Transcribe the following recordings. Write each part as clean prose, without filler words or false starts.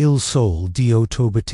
Il Sol di Ottobre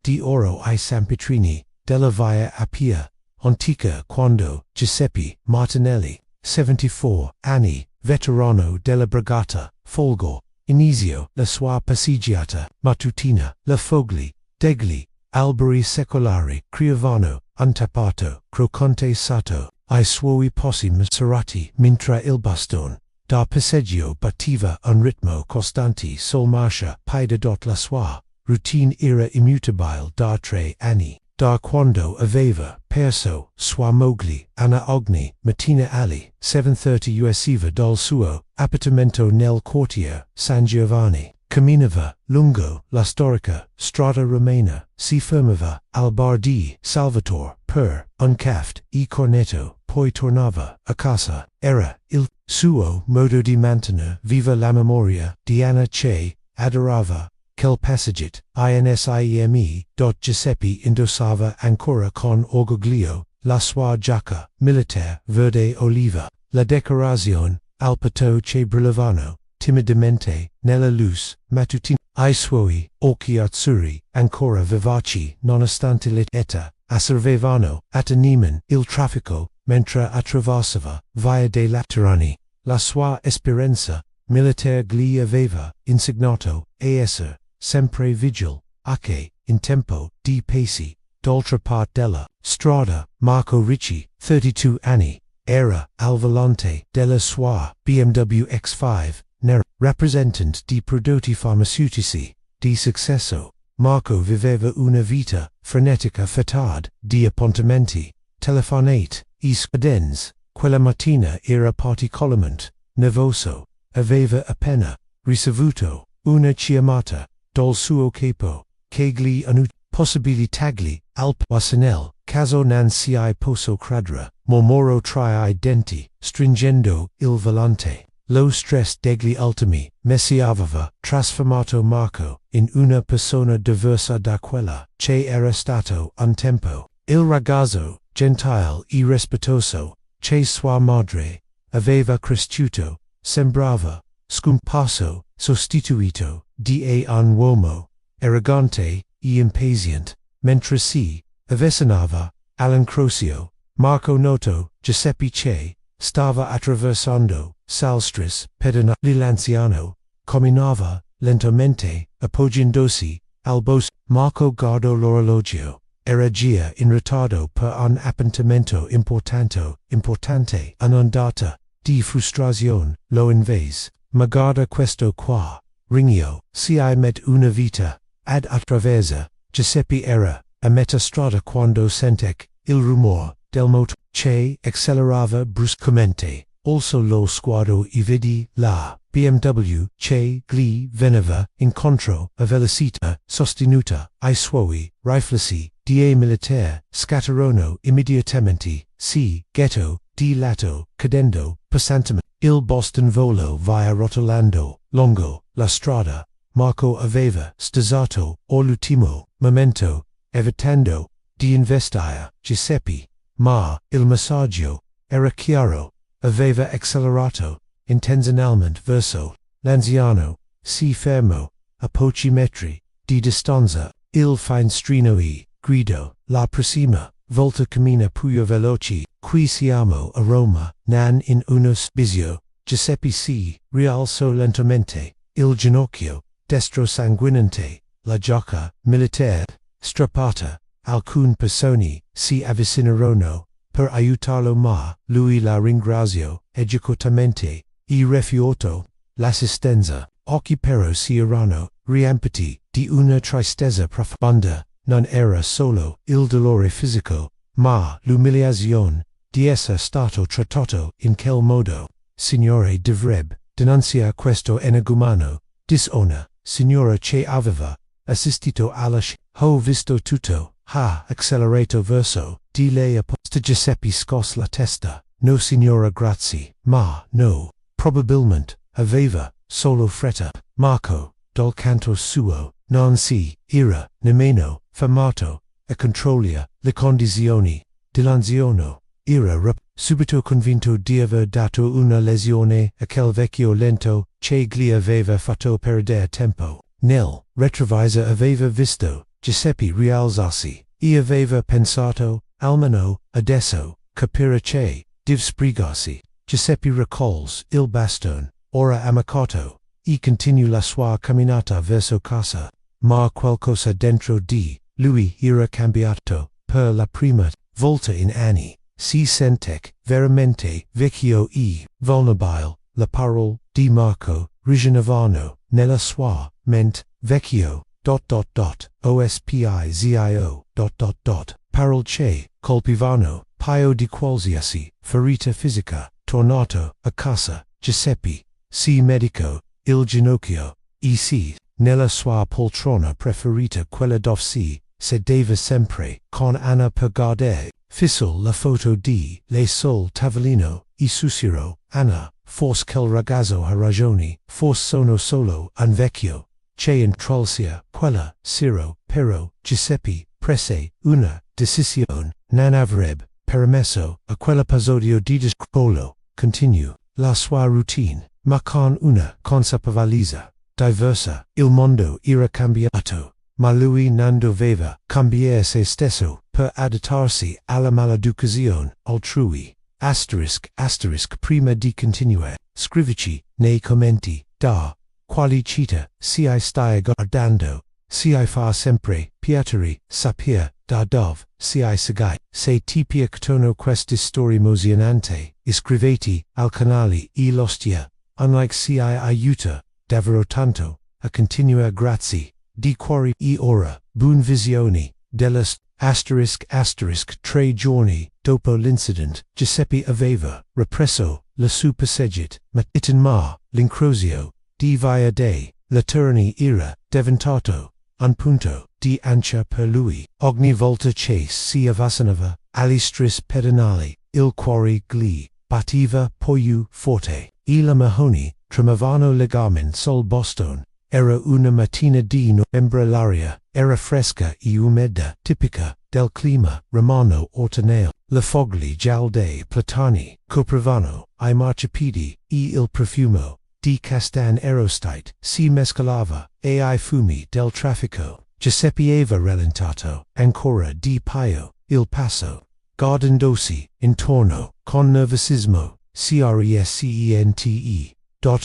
di Oro I Sampitrini, della Via Appia, Antica quando, Giuseppe Martinelli, 74, anni, Veterano della Brigata, Folgore, Inizio, la sua passeggiata mattutina, la Fogli, degli alberi secolari, Criovano, Antappato, Crocante Sato, I suoi possi serati, mentre il bastone, da passeggio battiva un ritmo costante sol marcia, paida dot la sua, routine era immutabile da 3 anni, da quando aveva perso sua moglie, Anna Ogni, mattina alle 7:30 usciva dal suo appartamento nel quartiere San Giovanni, camminava lungo la storica strada romana, si fermava al bar di Salvatore per un caffè e cornetto, poi tornava a casa. Era il suo modo di mantenere viva la memoria di Anna che adorava quel passaggio insime. Giuseppe indossava ancora con orgoglio la sua giacca militare verde oliva, la decorazione al petto che brillavano timidamente nella luce mattutina. I suoi occhi azzurri, ancora vivaci nonostante l'età, osservavano attentivamente il traffico mentre attraversava via dei Veterani. La sua esperienza militare gli aveva insegnato a essere sempre vigile, anche in tempo di pace. D'altra parte della strada, Marco Ricci, 32 anni, era al volante della sua BMW X5, nera, rappresentante di prodotti farmaceutici di successo. Marco viveva una vita frenetica fatta di appuntamenti, telefonate e scadenze. Quella mattina era particolarmente nervoso, aveva appena ricevuto una chiamata dal suo capo, che gli annunciava possibilitagli al personnel, caso non si posso credere, mormorò tra I denti, stringendo il volante. Lo stress degli ultimi mesi aveva trasformato Marco in una persona diversa da quella che era stato un tempo. Il ragazzo, gentile e rispettoso, che sua madre aveva cresciuto, sembrava scomparso, sostituito da un uomo arrogante e impaziente. Mentre si avvicinava all'incrocio, Marco notò Giuseppe che stava attraversando Salstris pedonali. L'anziano camminava lentamente, appoggiandosi al bosco. Marco guardò l'orologio. Era già in ritardo per un appuntamento importante. Un'ondata di frustrazione lo invase. Ma guarda questo qua, ringhio, si met una vita ad attraversa. Giuseppe era a metà strada quando sentì il rumore del motore che accelerava bruscamente. Also lo sguardo e vidi la BMW che gli veniva incontro a velocità sostenuta. I suoi riflessi da militare scattarono immediatamente. Si gettò di lato, cadendo pesantemente. Il Boston volò via rotolando lungo la strada. Marco aveva stasato all'ultimo momento, evitando di investire Giuseppe, ma il messaggio era chiaro. Aveva accelerato intenzionalmente verso l'anziano. Si fermò a pochi metri di distanza. Il finestrino e gridò: la prossima volta cammina più veloce. Qui siamo a Roma, non in uno sbizio. Giuseppe si rialzò lentamente, il ginocchio destro sanguinante, la giacca militare strappata. Alcune persone si avvicinarono per aiutarlo, ma lui la ringraziò educatamente e rifiutò l'assistenza. Occhi però si erano riempiti di una tristezza profonda. Non era solo il dolore fisico, ma l'umiliazione di essere stato trattato in quel modo. Signore dovrebbe denunciare questo energumano disonore. Signora che aveva assistito alla ho visto tutto, ha accelerato verso di lei apposta. Giuseppe scosse la testa. No signora grazie, ma no, probabilmente aveva solo fretta. Marco, dal canto suo, non si era nemmeno fermato a controllare le condizioni dell'anziano. Era subito convinto di aver dato una lesione a quel vecchio lento che gli aveva fatto perdere tempo. nel retrovisor aveva visto Giuseppe rialzarsi, e aveva pensato, almeno, adesso, capire che, div sbrigarsi. Giuseppe recalls il bastone, ora amicato, e continua la sua camminata verso casa, ma qualcosa dentro di lui era cambiato, per la prima volta in anni, si sente veramente vecchio e vulnerabile. La parola di Marco rigenovano nella sua mente, vecchio, ospizio, parole che colpivano, paio di qualsiasi ferita fisica, tornato a casa, Giuseppe, si medico, il ginocchio, e si, nella sua poltrona preferita quella dove si sedeva sempre, con Anna per guardare, fisso la foto di lei sul tavolino, e sussurrò, Anna, forse quel ragazzo ha ragione, forse sono solo un vecchio, che intralcia quella sera, però, Giuseppe, prese una decisione, non avrebbe permesso a quell'episodio di discrollo, continue, la sua routine, ma con una consapevolezza diversa, il mondo era cambiato, ma lui non doveva cambiare se stesso per adattarsi alla maleducazione altrui. Prima di continuare, scrivici nei commenti da quali città stai guardando, se fa sempre piacere sapere da dove sei seguito. Se ti piacciono queste storie emozionanti, iscriviti al canale e lo stia, unlike se aiuta davvero tanto a continuare. Grazie di cuore e ora, buon visione della 3 giorni dopo l'incident, Giuseppe aveva represso la sua passeggiata, ma l'incrocio di via dei veterani era diventato un punto di ancia per lui. Ogni volta che si avvicinava agli strisci pedonali, il cuore gli batteva più forte, e le mani tremavano legamenti sul bastone. Era una mattina di novembre, l'aria era fresca e umida, tipica del clima romano autunnale. Le foglie gialle dei platani coprivano I marciapiedi e il profumo di castan aerostate si mescolava ai fumi del traffico. Giuseppe aveva rallentato ancora di paio il passo, guardandosi intorno con nervosismo. Crescente.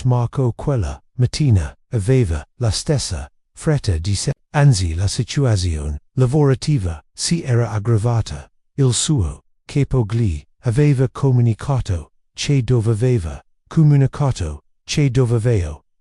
Marco quella mattina aveva la stessa fretta di sé, anzi la situazione lavorativa si era aggravata. Il suo capo gli aveva comunicato che doveva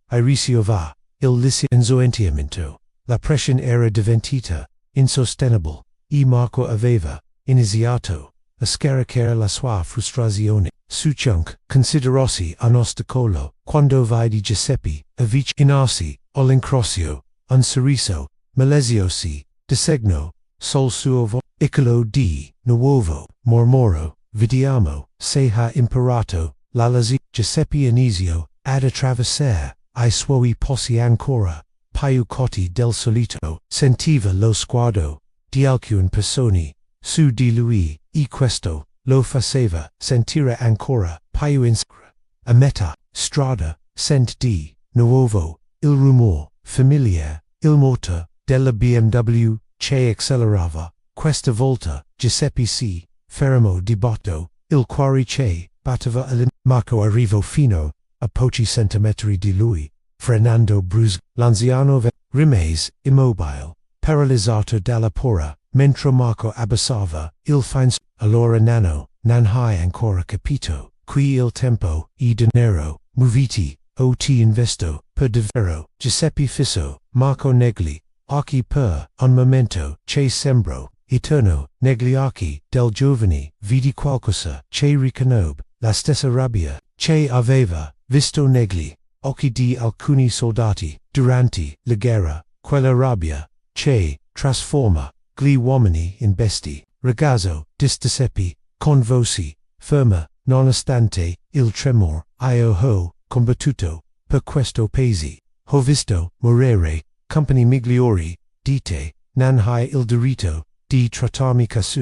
ricevere il licenziamento. La pressione era diventata insostenibile e Marco aveva iniziato a scaricare la sua frustrazione su ciò considerossi un ostacolo. Quando vidi Giuseppe avvicinarsi all'incrocio, un sorriso maleziosi dissegnò sul suo volto. Di nuovo mormorò, vediamo se ha imparato la lezione. Giuseppe iniziò ad attraversare I suoi passi ancora più corti del solito. Sentiva lo sguardo di alcune persone su di lui, e questo lo faceva sentire ancora più insicuro. A metà strada sentì nuovo il rumore familiare, il motor della BMW che accelerava. Questa volta Giuseppe si fermò di botto, il cuore che batteva Marco arrivò fino a pochi centimetri di lui, frenando brusco. L'anziano rimase immobile, paralizzato dalla paura, mentre Marco abbassava il fine. Allora non hai ancora capito, qui il tempo e denaro, muoviti, o ti investo, per davvero. Giuseppe fissò Marco negli occhi per un momento che sembrò eterno. Negli occhi del giovane vidi qualcosa che riconobbe, la stessa rabbia che aveva visto negli occhi di alcuni soldati durante la guerra, quella rabbia che trasforma gli uomini in bestie. Ragazzo, disse Giuseppe, con voce ferma, nonostante il tremor. Io ho combattuto per questo paese, ho visto morire compagni migliori di te, non hai il diritto di trattarmi così.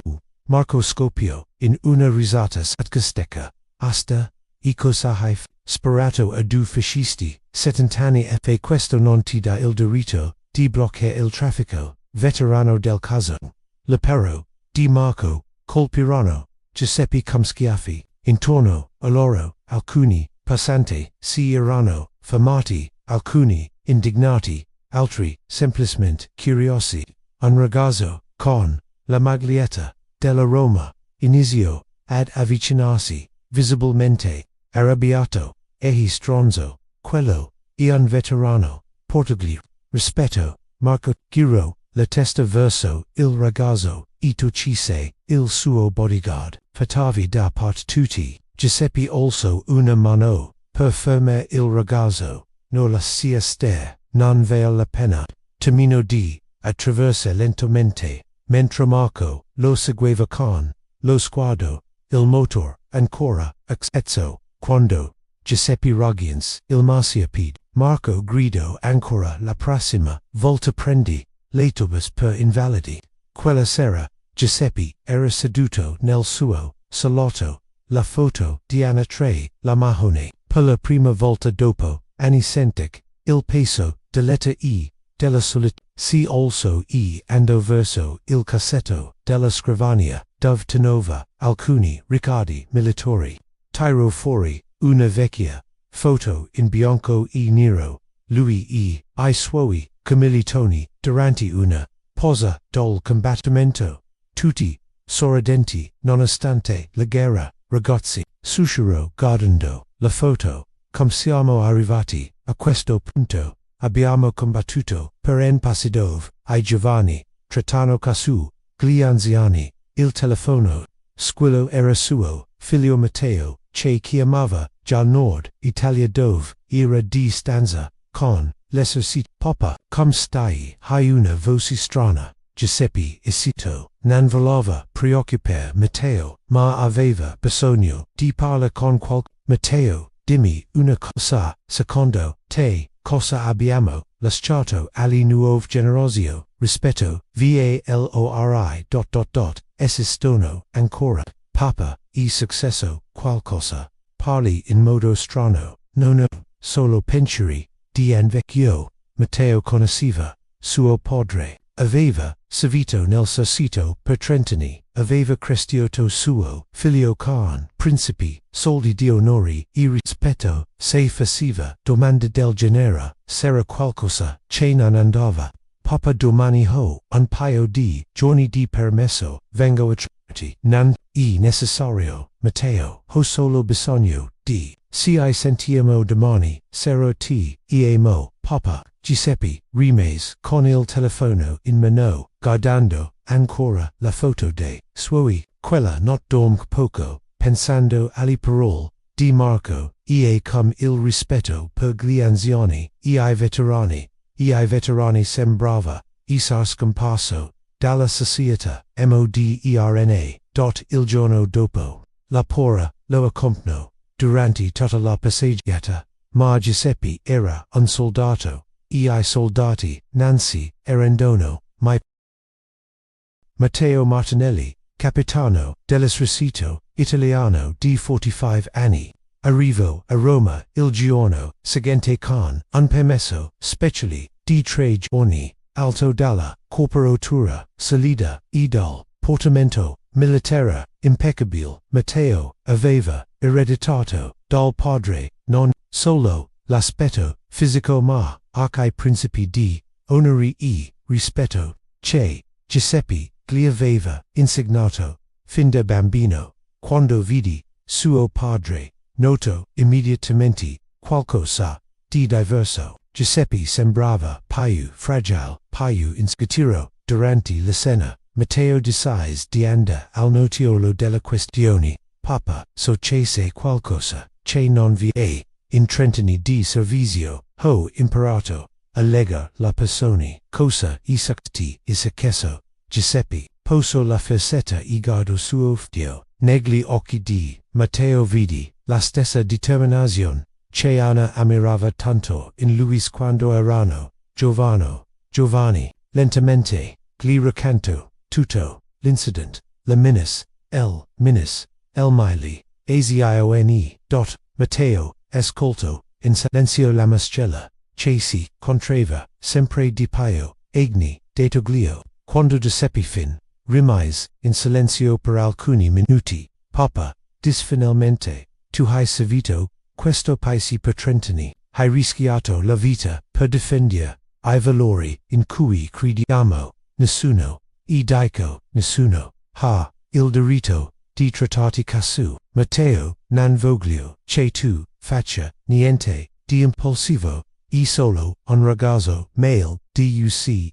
Marco scoppiò in una risata sarcastica. Asta, e cosa hai sparato a due fascisti, settant'anni e questo non ti dà il diritto di bloccare il traffico, veterano del caso. Lepero, Di Marco, colpiranno, Giuseppe come schiaffi, intorno a loro, alcuni, passanti, si erano, fermati, alcuni, indignati, altri, semplicemente, curiosi. Un ragazzo, con, la maglietta, della Roma, inizio, ad avvicinarsi, visibilmente, arrabbiato, stronzo, quello, un veterano, portagli, rispetto, Marco, giro, la testa verso, il ragazzo, uccise, il suo bodyguard, fatavi da parte tutti, Giuseppe alzò una mano, per fermare il ragazzo, no la sia stare, non vale la pena, termino di, attraversa lentamente, mentre Marco, lo segueva con, lo sguardo, il motor, ancora, exezzo, quando, Giuseppe raggiunse, il marciapiede, Marco gridò ancora la prossima, volta prendi, l'autobus per invalidi. Quella sera, Giuseppe era seduto nel suo salotto, la foto di Anna 3, la mahone, per la prima volta dopo, anni sentec, il peso, dell'età della solitudine, si alzò andò verso il cassetto della scrivania, dove teneva alcuni ricordi militari. Tirò fuori una vecchia foto in bianco e nero, lui I suoi commilitoni, durante una pausa dal combattimento, tutti sorridenti nonostante la guerra, ragazzi, sussurrò guardando la foto, come siamo arrivati a questo punto, abbiamo combattuto per un passidove, I giovani, trattano casu, gli anziani, il telefono, squillo era suo, figlio Matteo, che chiamava, già nord, Italia dove, era di stanza, con, l'esercito, papa, come stai, hai una voce strana, Giuseppe esito, non voleva preoccupare Matteo, ma aveva bisogno di parlare con Matteo, dimmi una cosa, secondo te, cosa abbiamo lasciato alle nuove generazioni, rispetto, valori, esistono ancora, papa, successo, qualcosa, parli in modo strano, non solo pensieri, di un vecchio, Matteo conosceva, suo padre, aveva, servito nel esercito per 30 anni, aveva cresciuto suo, figlio con, principi, soldi di onore, e rispetto, se faceva, domande del genere, s'era qualcosa, che non andava, papa domani ho, un paio di, giorni di permesso, vengo a trovarti, non, necessario, Matteo, ho solo bisogno, di, si sentiamo domani, sarò ti, mo, papa, Giuseppe, rimase, con il telefono in mano, guardando, ancora, la foto dei suoi, quella not dorme poco, pensando alle parole, di Marco, come il rispetto per gli anziani, i veterani sembrava, essere scomparso, dalla società, moderna, il giorno dopo, la pora, lo accompagnò, durante tutta la passeggiata, ma Giuseppe era un soldato, I soldati, Nancy, erano, mai. Matteo Martinelli, capitano, dell'esercito, italiano di 45 anni, arrivò a Roma, il giorno, seguente con, un permesso, speciale, di 3 giorni, alto dalla, corporatura, salida, dal, portamento, militare, impeccabile, Matteo, aveva, ereditato, dal padre, non, solo, l'aspetto, fisico ma, anche i principi di, onore e, rispetto, che, Giuseppe, gli aveva, insegnato, fin da bambino, quando vidi, suo padre, noto, immediatamente, qualcosa, di diverso, Giuseppe sembrava, più fragile, più insicuro, durante la cena, Matteo decise di andare al notiolo della questione, papa, so che se qualcosa, che non vi è, in 30 anni di servizio, ho imparato, a legare la persona, cosa succede, successo, Giuseppe, poso la facetta e guardo suo figlio, negli occhi di, Matteo vidi, la stessa determinazione, che Anna ammirava tanto in lui quando erano, giovani, lentamente, gli racconto, tutto, l'incident, la minis, el mili, Matteo, ascolto, in silenzio la mascella, chesi, contreva, sempre di paio, Ogni, detoglio, quando Giuseppe fin, rimase, in silenzio per alcuni minuti, papa, disfinalmente, tu hai servito, questo paese per 30 anni, hai rischiato la vita, per difendere, I valori, in cui crediamo, nessuno, dico, nessuno, ha, il diritto, di trattarti casu, Matteo, non voglio, che tu, faccia, niente, di impulsivo, solo, un ragazzo, male, duc,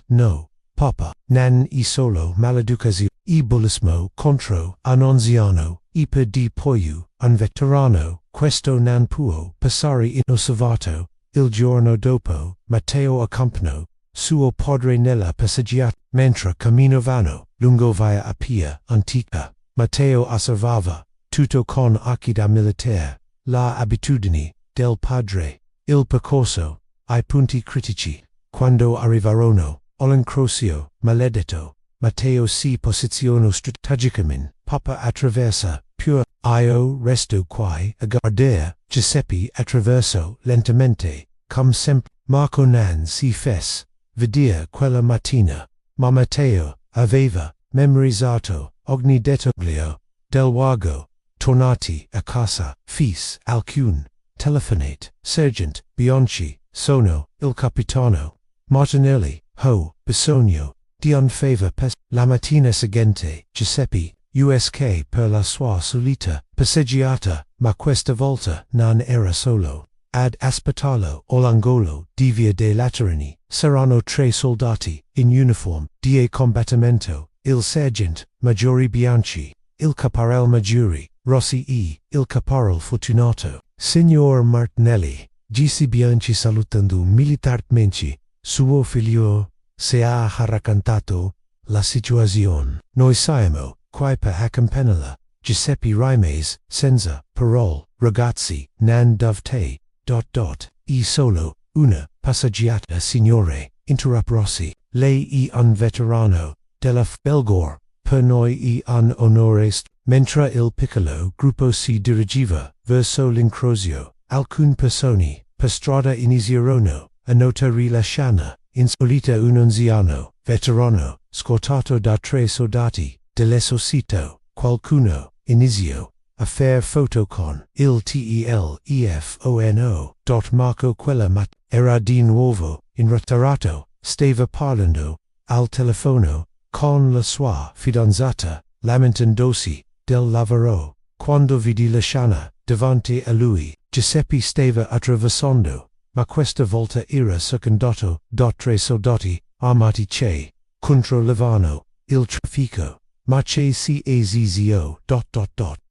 no, papa, non solo maleducazione, bullismo contro un anziano, per di poi, un veterano, questo non può passare inosservato, il giorno dopo, Matteo accompagnò suo padre nella passeggiata, mentre camminavano lungo via Appia antica, Matteo osservava, tutto con occhi da militare, la abitudine del padre, il percorso, I punti critici, quando arrivarono all'incrocio maledetto, Matteo si posizionò strategicamente, papa attraversa, pure, io resto qui a guardare, Giuseppe attraversò lentamente, come sempre, Marco non si fece vedere quella mattina, ma Matteo aveva memorizzato ogni dettaglio del luogo, tornati a casa, fece alcun telefonate, sergent Bianchi, sono il capitano Martinelli, ho bisogno di un favor la mattina seguente, Giuseppe, usk per la sua solita passeggiata, ma questa volta non era solo. Ad aspettarlo all'angolo di via dei Laterani, saranno 3 soldati, in uniforme, di combattimento, il sergent maggiore Bianchi, il caporal maggiore, Rossi il caporal Fortunato, signor Martinelli, Gisi Bianchi salutando militarmente, suo figlio, se ha raccontato la situazione. Noi siamo qui per accompagnarla, Giuseppe rimase, senza parole, ragazzi, non dovete, solo, una passeggiata signore, interruppe Rossi, lei un veterano, della Belgor, per noi un onore mentre il piccolo gruppo si dirigeva, verso l'incrocio, alcune persone, per strada iniziarono, a notare la scena, insolita un anziano, veterano, scortato da 3 soldati, dell'esercito, qualcuno, iniziò, a fare foto con il telefono. Marco quella era di nuovo, in ritirato, stava parlando, al telefono, con la sua fidanzata, lamentandosi, del lavoro, quando vidi la scena, davanti a lui, Giuseppe stava attraversando, ma questa volta era circondato da 3 soldati, armati che, controllavano, il traffico, ma che si ezzio,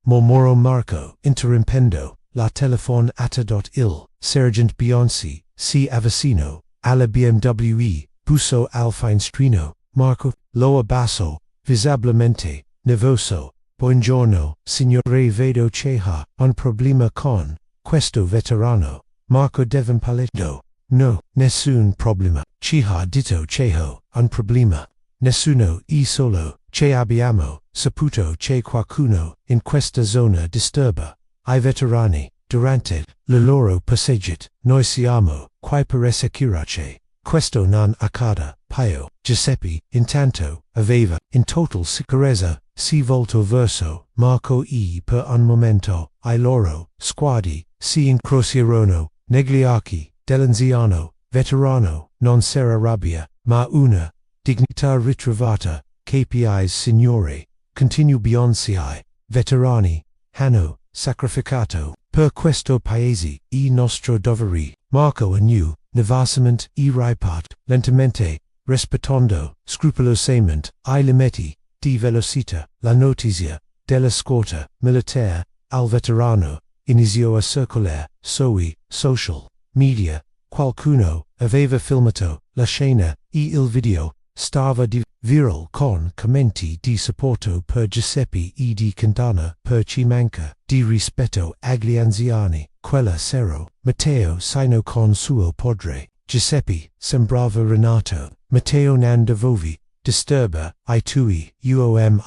mormorò Marco, interrompendo, la telefonata. Il sergent Bianchi, si avvicinò, alla BMW, bussò al finestrino, Marco, lo abbassò, visiblemente, nervoso, buongiorno, signore vedo che ha un problema con questo veterano, Marco dev'impallidire, no, nessun problema, ci ha detto che ho un problema, nessuno, solo, che abbiamo saputo che qualcuno, in questa zona disturba, I veterani, durante la loro passeggiata, noi siamo qui per assicurarci, questo non accada, poi, Giuseppe, intanto, aveva, in total sicurezza, si voltò verso Marco per un momento, I loro sguardi si incrociarono, negli occhi dell'anziano, veterano, non c'era rabbia, ma una dignità ritrovata, KPIs signore, continuò Bianchi, veterani, hanno sacrificato, per questo paese, I nostro dovere, Marco anew, nervosamente ripartì, lentamente, rispettando, scrupolosamente, I limiti, di velocità, la notizia, della scorta, militare, al veterano, iniziò a circolare, sui social media, qualcuno, aveva filmato, la scena, il video, stava di viral con commenti di supporto per Giuseppe di condanna per ci manca di rispetto agli anziani, quella sera, Matteo cenò con suo padre, Giuseppe sembrava Renato, Matteo non dovevi disturba I tuoi uomini.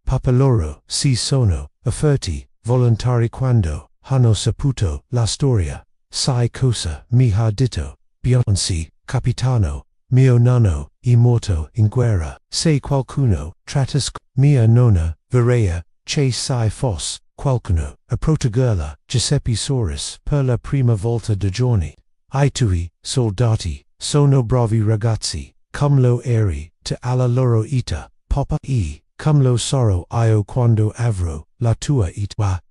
Papa loro si sono offerti, volontari quando hanno saputo la storia, sai cosa mi ha detto, Beyoncé, capitano, mio nonno, è morto in guerra, se qualcuno trattasco mia nonna, Varea, che sai fos, qualcuno, a proteggerla, Giuseppe Soros, per la prima volta da giorni. I tuoi soldati sono bravi ragazzi, come lo eri, te alla loro ita, papa come lo sarò io quando avrò la tua età,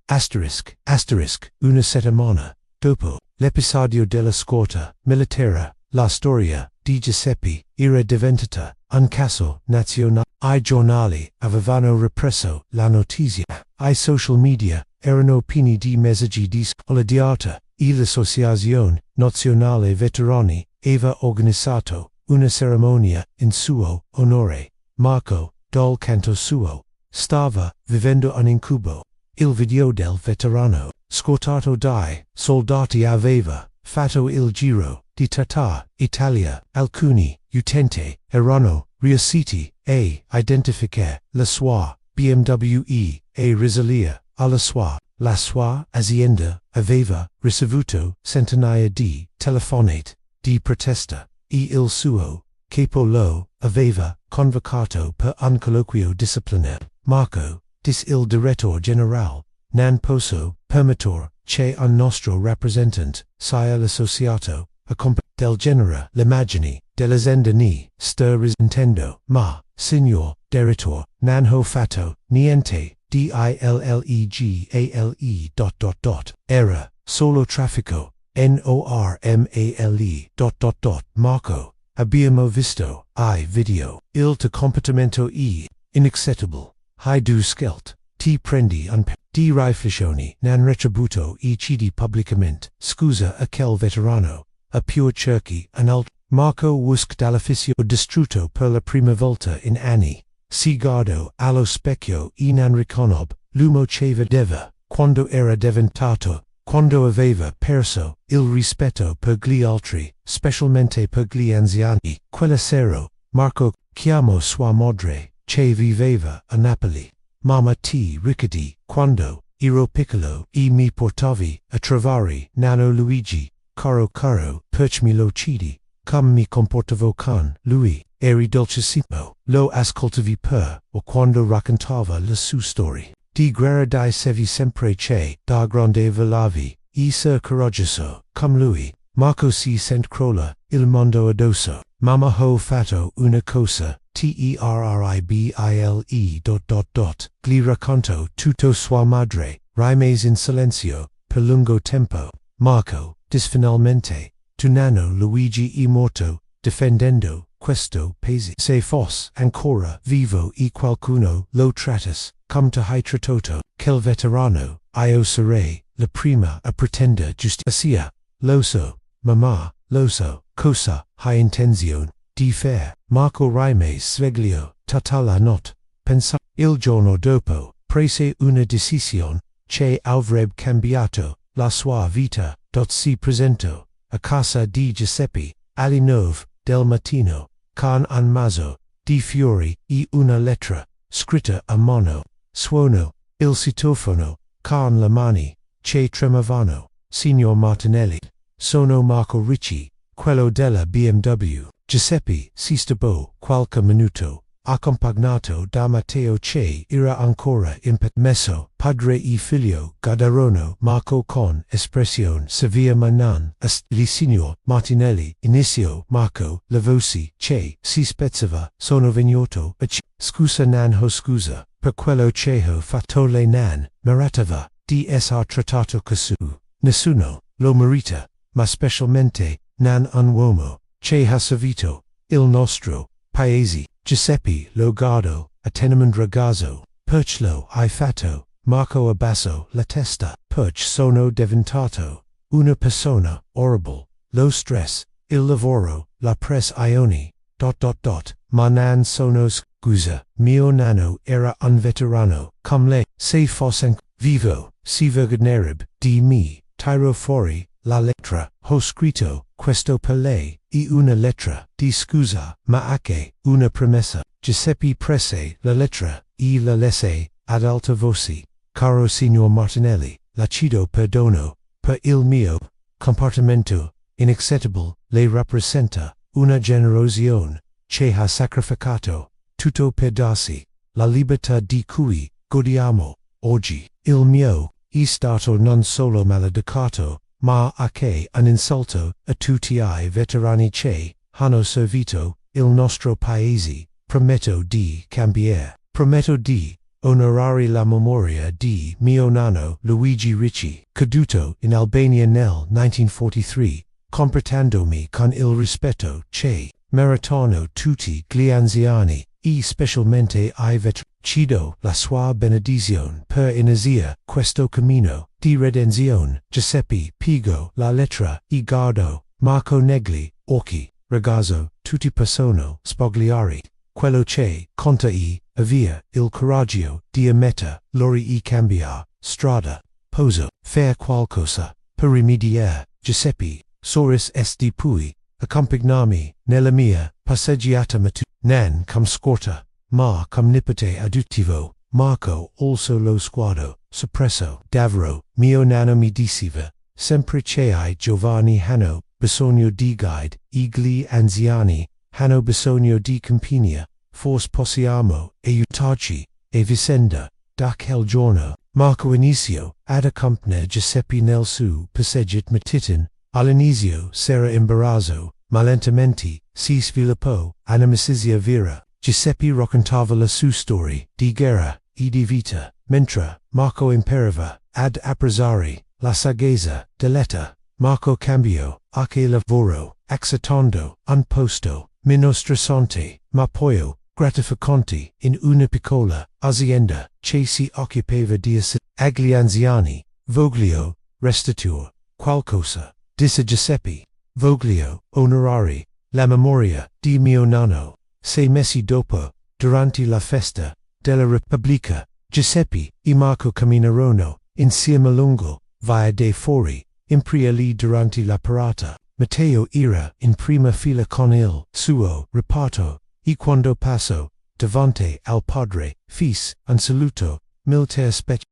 una settimana dopo l'episodio della scorta militare, la storia di Giuseppe era diventata un caso nazionale. I giornali avevano represso la notizia, i social media erano pieni di messaggi di solidarietà e l'associazione nazionale veterani aveva organizzato una cerimonia in suo onore. Marco, dal canto suo, stava vivendo un incubo. Il video del veterano, scortato dai soldati aveva fatto il giro di tutta Italia. Alcuni utenti erano riusciti a identificare la sua BMW e risalire alla sua. La sua azienda aveva ricevuto centinaia di telefonate di protesta e il suo capo lo aveva convocato per un colloquio disciplinare. Marco, dis il direttore generale, non posso permettere che un nostro rappresentante sia l'associato a del genere. L'immagine dell'azienda ni sta risentendo, ma, signor direttore, non ho fatto niente dillegale ... Era solo traffico, normale ... Marco, abbiamo visto I video, il tuo comportamento è inaccettable. Hai du skelt, ti prendi un di riflessioni non retributo e cidi pubblicamente. Scusa a quel veterano, a pure cerchi un altro. Marco usc dall'ufficio distrutto per la prima volta in anni. Si guardo allo specchio e non riconob l'uomo che vedeva quando era diventato, quando aveva perso il rispetto per gli altri, specialmente per gli anziani. Quella sera, Marco chiamò sua madre, che viveva a Napoli. Mamma ti ricordi quando ero piccolo e mi portavi a trovare nonno Luigi, caro, perché mi lo cidi, come mi comportavo con lui. Eri dolcissimo, lo ascoltavi per, o quando raccontava la sua storia di guerra dicevi sempre che da grande volevi essere coraggioso come lui. Marco si sent crolla il mondo addosso. Mamma ho fatto una cosa terribile ... Gli racconto tutto. Sua madre rimase in silenzio per lungo tempo. Marco, finalmente, tu nonno Luigi è morto, difendendo questo paese. Se fosse ancora vivo e qualcuno lo trattas come ti hai trattato quel veterano, io sarei la prima a pretendere giustizia. Lo so, mamma, lo so, cosa hai intenzione di fare? Marco rimase sveglio tutta la notte, pensa. Il giorno dopo, prese una decisione che avrebbe cambiato la sua vita. Si presentò a casa di Giuseppe alle 9 del mattino con un mazzo di fiori e una lettera scritta a mano. Suonò il citofono con le mani che tremavano. Signor Martinelli, sono Marco Ricci, quello della BMW. Giuseppe si stabbò qualche minuto, accompagnato da Matteo che era ancora impetuoso. Padre e figlio guardarono Marco con espressione severa ma non il signor Martinelli iniziò. Marco, la voce che si spezzava, sono venuto a scusa, non ho scusa per quello che ho fatto. Lei non meritava di essere trattato così. Nessuno lo merita, ma specialmente non un uomo che ha servito il nostro paese. Giuseppe lo guardò attenamente ragazzo. Perché lo hai fatto? Marco abbassò la testa. Perché sono diventato una persona orribile. Lo stress, il lavoro, la pressione ... Ma non sono scusa. Mio nonno era un veterano come lei. Se fosse vivo, si vergognerebbe di me. Tiro fuori la lettera. Ho scritto questo per lei. E una lettera di scusa, ma anche una promessa. Giuseppe prese la lettera e la lesse ad alta voce. Caro Signor Martinelli, Lacido perdono, per il mio comportamento inaccettable, lei rappresenta una generazione che ha sacrificato tutto per darsi la libertà di cui godiamo oggi. Il mio è stato non solo maleducato, ma anche un insulto a tutti I veterani che hanno servito il nostro paese. Prometto di cambiare. Prometto di onorare la memoria di mio nonno Luigi Ricci, caduto in Albania nel 1943, comportandomi con il rispetto che meritano tutti gli anziani, e specialmente I veterani. Cido la sua benedizione per iniziare questo cammino di redenzione. Giuseppe Pigo la lettera e guardo, Marco Negli, occhi, ragazzo, tutti possono spogliare quello che conta e avere il coraggio di ammettere lori e cambiare strada. Posso fare qualcosa per rimediare. Giuseppe Soris sti pui accompagnarmi nella mia passeggiata non come scorta, ma come nipote adottivo. Marco also lo sguardo suppresso. Davvero mio nonno mi diceva sempre che I giovani hanno bisogno di guide e gli anziani hanno bisogno di compagnia. Forse possiamo aiutarci e vicenda. Da quel giorno Marco inizio ad accompagnare Giuseppe nel suo passeggiata mattina. All'inizio c'era imbarazzo, ma lentamente si sviluppò un'amicizia vera. Giuseppe raccontava la sua storia di guerra e di vita, mentre Marco imparava ad apprezzare la saggezza dell'età. Marco cambiò anche lavoro, accettando un posto meno stressante, ma poi gratificante in una piccola azienda che si occupava di agli anziani. Voglio restituire qualcosa, disse Giuseppe. Voglio onorare la memoria di mio nonno. 6 mesi dopo, durante la festa della Repubblica, Giuseppe e Marco camminarono insieme lungo via dei Fori. Impriali durante la parata. Matteo era in prima fila con il suo reparto, e quando passò davanti al padre fece un saluto militare speciale.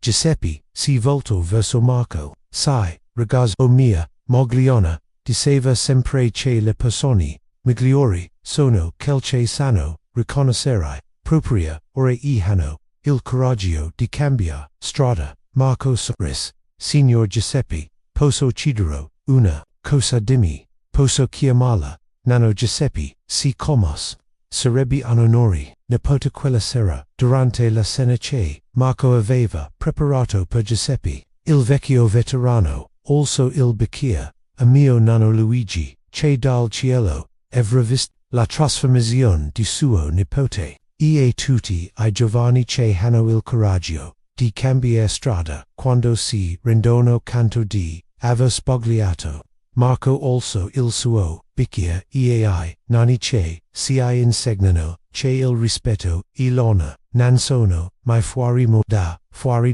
Giuseppe si voltò verso Marco. Sai, ragazzo mia, Mogliona, diceva sempre che le persone migliori sono quelle che sanno riconoscere propria ora e hanno il coraggio di cambiare strada. Marco sorrise. Signor Giuseppe, posso chiedere una cosa dimmi, posso chiamarla nonno Giuseppe, si comos. Sarebbe un onore. Nipote quella sera, durante la cena che Marco aveva preparato per Giuseppe, il vecchio veterano, also il bicchiere, a mio nonno Luigi, che dal cielo avrà visto la trasformazione di suo nipote, e tutti I giovani che hanno il coraggio di cambiare strada quando si rendono conto di aver sbagliato. Marco also il suo bicchiere e I nonni che si insegnano che il rispetto e l'onore non sono mai fuori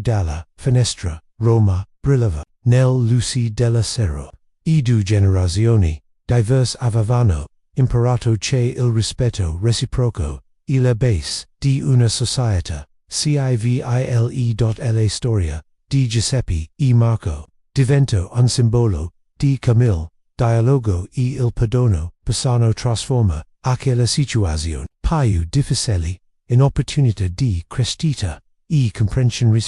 dalla finestra. Roma brillava nel luce della sera. E 2 generazioni diverse avevano imparato che il rispetto reciproco è la base di una società. Civile. Storia di Giuseppe e Marco divento un simbolo di come il dialogo e il perdono possono trasformare anche la situazione più difficile in opportunità di crescita e comprensione.